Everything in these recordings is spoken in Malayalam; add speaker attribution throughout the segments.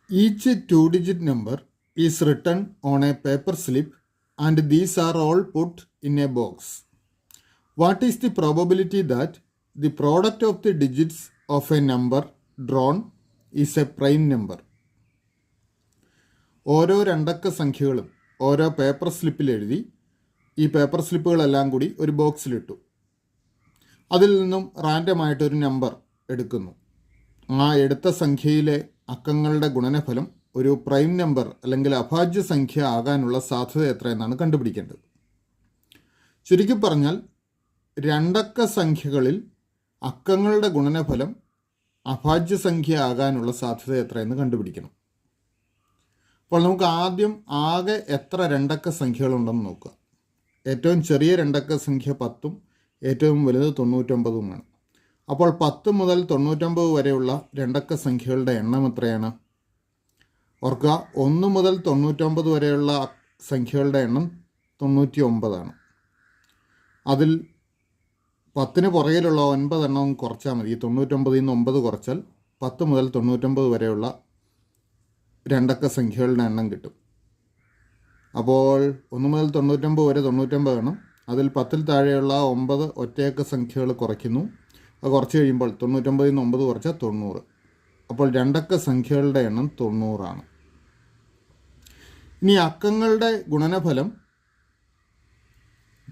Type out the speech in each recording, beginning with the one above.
Speaker 1: Each two-digit number is written on a paper slip and these are all put in a box. What is the probability that the product of the digits of a number drawn is a prime number? ഓരോ രണ്ടക്ക സംഖ്യകളും ഓരോ പേപ്പർ സ്ലിപ്പിൽ എഴുതി ഈ പേപ്പർ സ്ലിപ്പുകളെല്ലാം കൂടി ഒരു ബോക്സിലിട്ടു. അതിൽ നിന്നും റാൻഡമായിട്ടൊരു നമ്പർ എടുക്കുന്നു. ആ എടുത്ത സംഖ്യയിലെ അക്കങ്ങളുടെ ഗുണനഫലം ഒരു പ്രൈം നമ്പർ അല്ലെങ്കിൽ അഭാജ്യ സംഖ്യ ആകാനുള്ള സാധ്യത എത്രയെന്നാണ് കണ്ടുപിടിക്കേണ്ടത്. ചുരുക്കി പറഞ്ഞാൽ രണ്ടക്ക സംഖ്യകളിൽ അക്കങ്ങളുടെ ഗുണനഫലം അഭാജ്യ സംഖ്യ ആകാനുള്ള സാധ്യത എത്രയെന്ന് കണ്ടുപിടിക്കണം. അപ്പോൾ നമുക്ക് ആദ്യം ആകെ എത്ര രണ്ടക്ക സംഖ്യകളുണ്ടെന്ന് നോക്കുക. ഏറ്റവും ചെറിയ രണ്ടക്ക സംഖ്യ 10ഉം ഏറ്റവും വലുത് 99ഉമാണ്. അപ്പോൾ 10 മുതൽ 99 വരെയുള്ള രണ്ടക്ക സംഖ്യകളുടെ എണ്ണം എത്രയാണ്? ഓർക്കുക, 1 മുതൽ 99 വരെയുള്ള സംഖ്യകളുടെ എണ്ണം 99ആണ്. അതിൽ 10ന് പുറകിലുള്ള 9 എണ്ണവും കുറച്ചാൽ മതി. 99ൽ നിന്ന് 9 കുറച്ചാൽ 10 മുതൽ 99 വരെയുള്ള രണ്ടക്ക സംഖ്യകളുടെ എണ്ണം കിട്ടും. അപ്പോൾ 1 മുതൽ 99 വരെ 99 എണ്ണം. അതിൽ 10ൽ താഴെയുള്ള 9 ഒറ്റയക്ക സംഖ്യകൾ കുറയ്ക്കുന്നു. അത് കുറച്ച് കഴിയുമ്പോൾ 99ൽ നിന്ന് 9 കുറച്ചാൽ 90. അപ്പോൾ രണ്ടക്ക സംഖ്യകളുടെ എണ്ണം 90ആണ്. ഇനി അക്കങ്ങളുടെ ഗുണനഫലം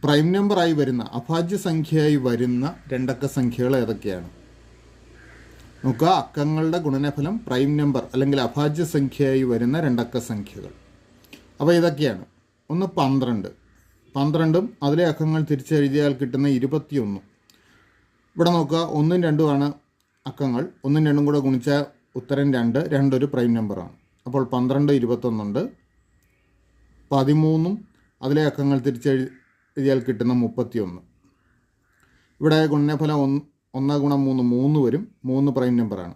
Speaker 1: പ്രൈം നമ്പറായി വരുന്ന അഭാജ്യ സംഖ്യയായി വരുന്ന രണ്ടക്ക സംഖ്യകൾ ഏതൊക്കെയാണ്? നോക്കുക, അക്കങ്ങളുടെ ഗുണനഫലം പ്രൈം നമ്പർ അല്ലെങ്കിൽ അഭാജ്യ സംഖ്യയായി വരുന്ന രണ്ടക്ക സംഖ്യകൾ. അപ്പോൾ ഇതൊക്കെയാണ്. ഒന്ന് 12. 12ഉം അതിലെ അക്കങ്ങൾ തിരിച്ചെഴുതിയാൽ കിട്ടുന്ന 21. ഇവിടെ നോക്കുക, 1ഉം 2ഉമാണ് അക്കങ്ങൾ. 1ഉം 2ഉം കൂടെ ഗുണിച്ചാൽ ഉത്തരം 2. 2 ഒരു പ്രൈം നമ്പറാണ്. അപ്പോൾ 12 21ഉണ്ട്. 13ഉം അതിലെ അക്കങ്ങൾ തിരിച്ചെഴുതിയാൽ കിട്ടുന്ന 31. ഇവിടെ ഗുണനഫലം 1 ഗുണം 3 3 വരും. 3 പ്രൈം നമ്പറാണ്.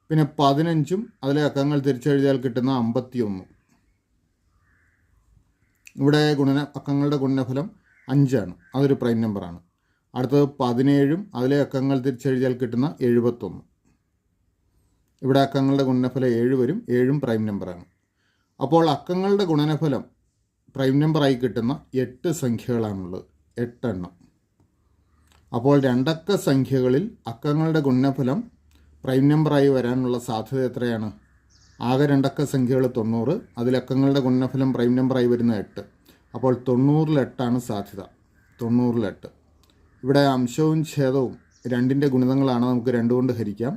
Speaker 1: പിന്നെ 15ഉം അതിലെ അക്കങ്ങൾ തിരിച്ചെഴുതിയാൽ കിട്ടുന്ന 51. ഇവിടെ അക്കങ്ങളുടെ ഗുണനഫലം 5ആണ്. അതൊരു പ്രൈം നമ്പറാണ്. അടുത്തത് 17ഉം അതിലെ അക്കങ്ങൾ തിരിച്ചെഴുതിയാൽ കിട്ടുന്ന 71. ഇവിടെ അക്കങ്ങളുടെ ഗുണനഫലം 7 വരും. 7ഉം പ്രൈം നമ്പറാണ്. അപ്പോൾ അക്കങ്ങളുടെ ഗുണനഫലം പ്രൈം നമ്പറായി കിട്ടുന്ന 8 സംഖ്യകളാണുള്ളത്. 8 എണ്ണം. അപ്പോൾ രണ്ടക്ക സംഖ്യകളിൽ അക്കങ്ങളുടെ ഗുണനഫലം പ്രൈം നമ്പറായി വരാനുള്ള സാധ്യത എത്രയാണ്? ആകെ രണ്ടക്ക സംഖ്യകൾ 90. അതിൽ അക്കങ്ങളുടെ ഗുണനഫലം പ്രൈം നമ്പറായി വരുന്ന 8. അപ്പോൾ 90ൽ 8ആണ് സാധ്യത. 90ൽ 8. ഇവിടെ അംശവും ഛേദവും 2ൻ്റെ ഗുണിതങ്ങളാണ്. നമുക്ക് 2 കൊണ്ട് ഹരിക്കാം.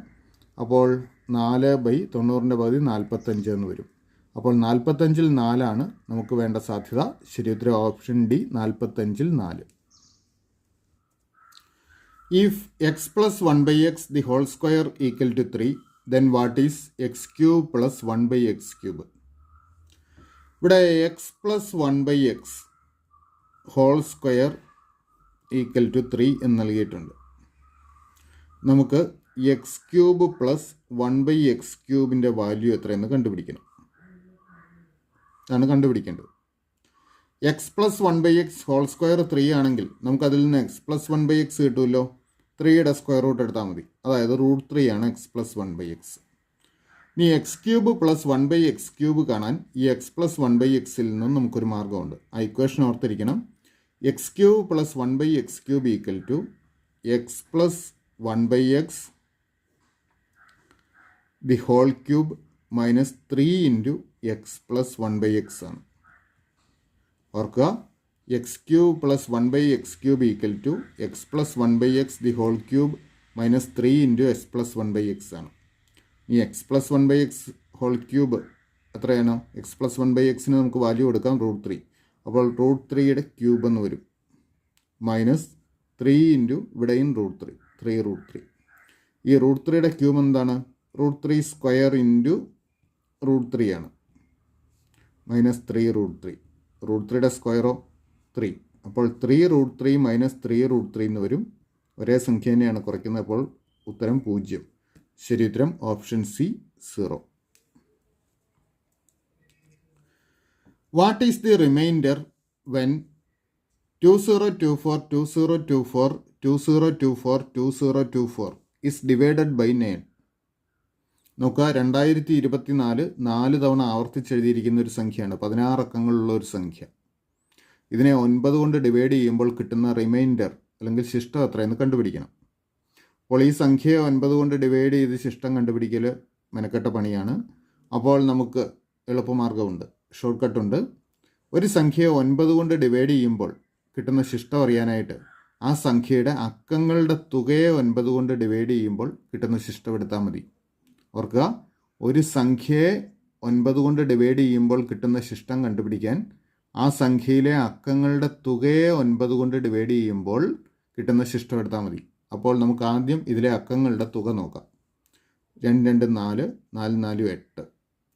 Speaker 1: അപ്പോൾ 4/90ൻ്റെ പകുതി 45 എന്ന് വരും. അപ്പോൾ 45ൽ 4ആണ് നമുക്ക് വേണ്ട സാധ്യത. ശരി ഉത്തരം option D, 45ൽ 4. If x plus 1/x the whole square equal to 3, then what is x cube plus 1/x cube? ഇവിടെ x plus 1/x whole square equal to 3 എന്ന് നൽകിയിട്ടുണ്ട്. നമുക്ക് x ക്യൂബ് പ്ലസ് 1/x ക്യൂബിൻ്റെ വാല്യൂ എത്രയെന്ന് കണ്ടുപിടിക്കണം. അതാണ് കണ്ടുപിടിക്കേണ്ടത്. X plus 1/x whole square 3 ആണെങ്കിൽ നമുക്കതിൽ നിന്ന് എക്സ് പ്ലസ് 1/x കിട്ടുമല്ലോ. 3യുടെ സ്ക്വയർ റൂട്ട് എടുത്താൽ മതി. അതായത് √3 ആണ് എക്സ് പ്ലസ് 1/x. ഇനി X cube plus 1/x cube കാണാൻ ഈ എക്സ് പ്ലസ് 1/xൽ നിന്നും നമുക്കൊരു മാർഗ്ഗമുണ്ട്. ആ ഇക്വേഷൻ ഓർത്തിരിക്കണം. X cube plus 1/x cube equal to x plus 1/x the whole cube minus 3 into x plus 1/x ആണ്. ഓർക്കുക, x cube plus 1/x cube equal to x plus 1/x the whole cube minus 3 into x plus 1/x ആണ്. ഈ x plus 1/x whole cube എത്രയാണ്? എക്സ് പ്ലസ് 1/xന് നമുക്ക് വാല്യൂ കൊടുക്കാം √3. അപ്പോൾ √3യുടെ ക്യൂബ് എന്ന് വരും. മൈനസ് 3 ഇൻറ്റു ഇവിടെയും √3. 3√3. ഈ √3യുടെ ക്യൂബ് എന്താണ്? √3 സ്ക്വയർ ഇൻറ്റു √3 ആണ്. മൈനസ് 3√3. √3യുടെ സ്ക്വയറോ 3. അപ്പോൾ 3√3 മൈനസ് 3√3 എന്ന് വരും. ഒരേ സംഖ്യ തന്നെയാണ് കുറയ്ക്കുന്നത്. അപ്പോൾ ഉത്തരം 0. ശരി ഉത്തരം option C 0. What is the reminder when 2024 2024 2024 2024 is divided by 9? നോക്കുക, 2024 4 തവണ ആവർത്തിച്ചെഴുതിയിരിക്കുന്ന ഒരു സംഖ്യയാണ്, 16 അക്കങ്ങളുള്ള ഒരു സംഖ്യ. ഇതിനെ 9 കൊണ്ട് ഡിവൈഡ് ചെയ്യുമ്പോൾ കിട്ടുന്ന റിമൈൻഡർ അല്ലെങ്കിൽ ശിഷ്ടം എത്രയെന്ന് കണ്ടുപിടിക്കണം. അപ്പോൾ ഈ സംഖ്യയെ 9 കൊണ്ട് ഡിവൈഡ് ചെയ്ത് ശിഷ്ടം കണ്ടുപിടിക്കൽ മെനക്കെട്ട പണിയാണ്. അപ്പോൾ നമുക്ക് എളുപ്പമാർഗ്ഗമുണ്ട്, ഷോർട്ട് കട്ടുണ്ട്. ഒരു സംഖ്യയെ 9 കൊണ്ട് ഡിവൈഡ് ചെയ്യുമ്പോൾ കിട്ടുന്ന ശിഷ്ടം അറിയാനായിട്ട് ആ സംഖ്യയുടെ അക്കങ്ങളുടെ തുകയെ 9 കൊണ്ട് ഡിവൈഡ് ചെയ്യുമ്പോൾ കിട്ടുന്ന ശിഷ്ടം എടുത്താൽ മതി. ഓർക്കുക, ഒരു സംഖ്യയെ 9 കൊണ്ട് ഡിവൈഡ് ചെയ്യുമ്പോൾ കിട്ടുന്ന ശിഷ്ടം കണ്ടുപിടിക്കാൻ ആ സംഖ്യയിലെ അക്കങ്ങളുടെ തുകയെ 9 കൊണ്ട് ഡിവൈഡ് ചെയ്യുമ്പോൾ കിട്ടുന്ന ശിഷ്ടം എടുത്താൽ മതി. അപ്പോൾ നമുക്ക് ആദ്യം ഇതിലെ അക്കങ്ങളുടെ തുക നോക്കാം. 2 2 4, 4 4 8,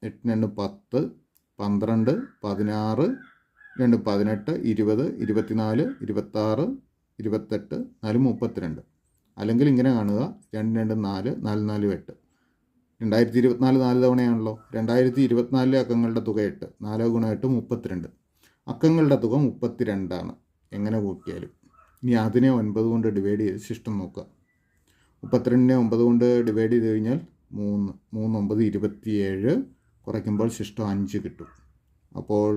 Speaker 1: 8 2 10, 12, 16, 2 18, 20, 24, 26, 28, 4 32. അല്ലെങ്കിൽ ഇങ്ങനെ കാണുക, 2 2 4, 4 4 8. 2024 4 തവണയാണല്ലോ. 2024 അക്കങ്ങളുടെ തുക 8, 4 × 8 32. അക്കങ്ങളുടെ തുക 32 എങ്ങനെ കൂട്ടിയാലും. ഇനി അതിനെ 9 കൊണ്ട് ഡിവൈഡ് ചെയ്ത് ശിഷ്ടം നോക്കുക. 32നെ 9 കൊണ്ട് ഡിവൈഡ് ചെയ്ത് കഴിഞ്ഞാൽ 3 3 9 27, കുറയ്ക്കുമ്പോൾ ശിഷ്ടം 5 കിട്ടും. അപ്പോൾ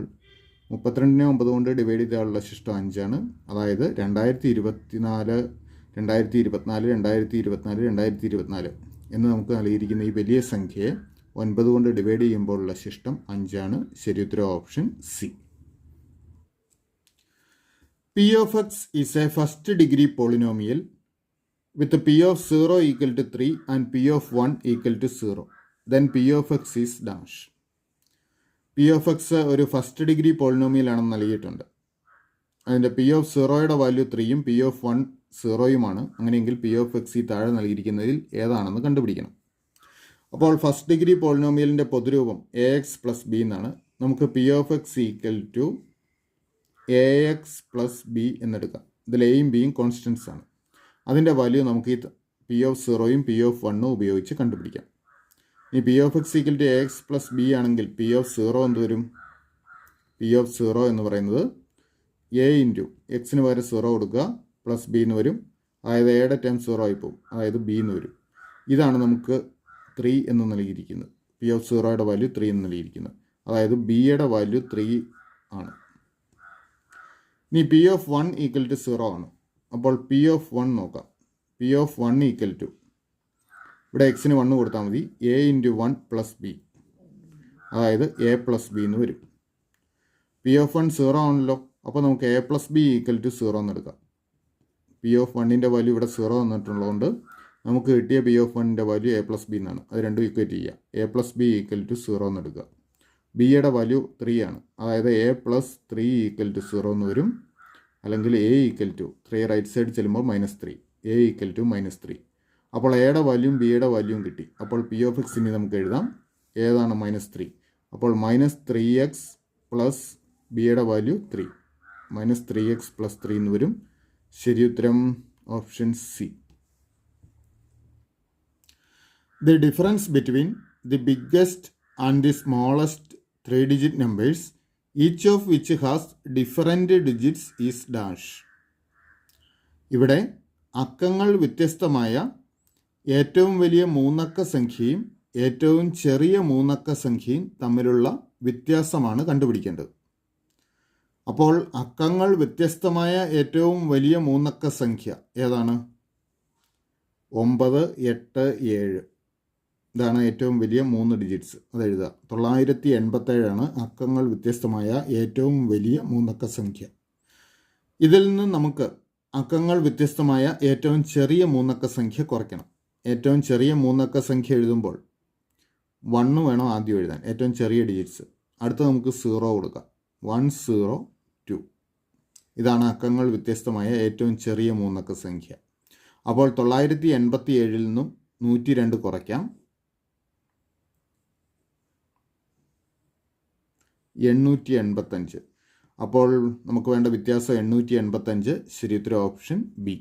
Speaker 1: 32നെ 9 കൊണ്ട് ഡിവൈഡ് ചെയ്താലുള്ള ശിഷ്ടം 5. അതായത് 2024 എന്ന് നമുക്ക് നൽകിയിരിക്കുന്ന ഈ വലിയ സംഖ്യയെ 9 കൊണ്ട് ഡിവൈഡ് ചെയ്യുമ്പോഴുള്ള ശിഷ്ടം 5. ശരി ഉത്തരം option C. P of x is a first degree polynomial with P of 0 equal to 3 and P of 1 equal to 0. Then P of x is dash. P of x ഒരു ഫസ്റ്റ് ഡിഗ്രി പോളിനോമിയൽ ആണെന്ന് നൽകിയിട്ടുണ്ട്. അതിൻ്റെ P of 0യുടെ വാല്യൂ 3യും P of 1 0യുമാണ്. അങ്ങനെയെങ്കിൽ P of x ഈ താഴെ നൽകിയിരിക്കുന്നതിൽ ഏതാണെന്ന് കണ്ടുപിടിക്കണം. അപ്പോൾ ഫസ്റ്റ് ഡിഗ്രി പോളിനോമിയലിൻ്റെ പൊതുരൂപം ax പ്ലസ് ബി എന്നാണ്. നമുക്ക് P of x equal to ax plus B എന്നെടുക്കാം. ഇതിൽ എയും ബിയും കോൺസ്റ്റൻസ് ആണ്. അതിൻ്റെ വാല്യൂ നമുക്ക് ഈ P of 0യും P of 1ഉം ഉപയോഗിച്ച് കണ്ടുപിടിക്കാം. ഈ P of x equal to ax plus B ആണെങ്കിൽ P of 0 എന്ത് വരും? P of 0 എന്ന് പറയുന്നത് a ഇൻറ്റു എക്സിന് പകരം 0 കൊടുക്കുക പ്ലസ് ബി എന്ന് വരും. അതായത് എയുടെ ടൈം 0 ആയി പോകും, അതായത് ബി എന്ന് വരും. ഇതാണ് നമുക്ക് 3 എന്ന് നൽകിയിരിക്കുന്നത്. P of 0യുടെ വാല്യൂ 3 എന്ന് നൽകിയിരിക്കുന്നത്. അതായത് ബിയുടെ വാല്യൂ 3 ആണ്. ഇനി P of 1 ഈക്വൽ ടു 0 ആണ്. അപ്പോൾ P of 1 നോക്കാം. P of 1 ഈക്വൽ ടു, ഇവിടെ എക്സിന് 1 കൊടുത്താൽ മതി, a ഇൻറ്റു 1 പ്ലസ് ബി, അതായത് a പ്ലസ് ബി എന്ന് വരും. P of 1 0 ആണല്ലോ. അപ്പോൾ നമുക്ക് a plus B equal to 0 എന്ന് എടുക്കാം. P of 1ൻ്റെ വാല്യൂ ഇവിടെ 0 വന്നിട്ടുള്ളതുകൊണ്ട് നമുക്ക് കിട്ടിയ P of 1ൻ്റെ വാല്യൂ a പ്ലസ് ബി എന്നാണ്. അത് രണ്ടും ഈക്വേറ്റ് ചെയ്യുക. a plus B equal to 0 എന്ന് എടുക്കുക. ബിയുടെ വാല്യൂ 3 ആണ്. അതായത് a പ്ലസ് 3 ഈക്വൽ ടു 0 എന്ന് വരും. അല്ലെങ്കിൽ a equal to 3 right side ചെല്ലുമ്പോൾ -3, a ഈക്വൽ ടു -3. അപ്പോൾ എയുടെ വാല്യൂം ബിയുടെ വാല്യൂം കിട്ടി. അപ്പോൾ P of x ഇനി നമുക്ക് എഴുതാം. ഏതാണ് -3? അപ്പോൾ -3x പ്ലസ് ബിയുടെ വാല്യൂ 3, -3x പ്ലസ് 3 എന്ന് വരും. ശരി ഉത്തരം option C. The difference between the biggest and the smallest 3-digit numbers, each of which has different digits, is dash. ഇവിടെ അക്കങ്ങൾ വ്യത്യസ്തമായ ഏറ്റവും വലിയ 3 അക്ക സംഖ്യയും ഏറ്റവും ചെറിയ 3 അക്ക സംഖ്യയും തമ്മിലുള്ള വ്യത്യാസമാണ് കണ്ടുപിടിക്കേണ്ടത്. അപ്പോൾ അക്കങ്ങൾ വ്യത്യസ്തമായ ഏറ്റവും വലിയ 3 അക്ക സംഖ്യ ഏതാണ്? 9, 8, 7. ഇതാണ് ഏറ്റവും വലിയ 3 ഡിജിറ്റ്സ്. അതെഴുതുക. 987 അക്കങ്ങൾ വ്യത്യസ്തമായ ഏറ്റവും വലിയ 3 അക്ക സംഖ്യ. ഇതിൽ നിന്ന് നമുക്ക് അക്കങ്ങൾ വ്യത്യസ്തമായ ഏറ്റവും ചെറിയ 3 അക്ക സംഖ്യ കുറയ്ക്കണം. ഏറ്റവും ചെറിയ 3 അക്ക സംഖ്യ എഴുതുമ്പോൾ 1 വേണം ആദ്യം എഴുതാൻ, ഏറ്റവും ചെറിയ ഡിജിറ്റ്സ്. അടുത്ത് നമുക്ക് 0 കൊടുക്കാം. 102. ഇതാണ് അക്കങ്ങൾ വ്യത്യസ്തമായ ഏറ്റവും ചെറിയ 3 അക്ക സംഖ്യ. അപ്പോൾ 987 നിന്നും 102 കുറയ്ക്കാം. 885. അപ്പോൾ നമുക്ക് വേണ്ട വ്യത്യാസം 885. ശരി ഉത്തരം ഓപ്ഷൻ ബി.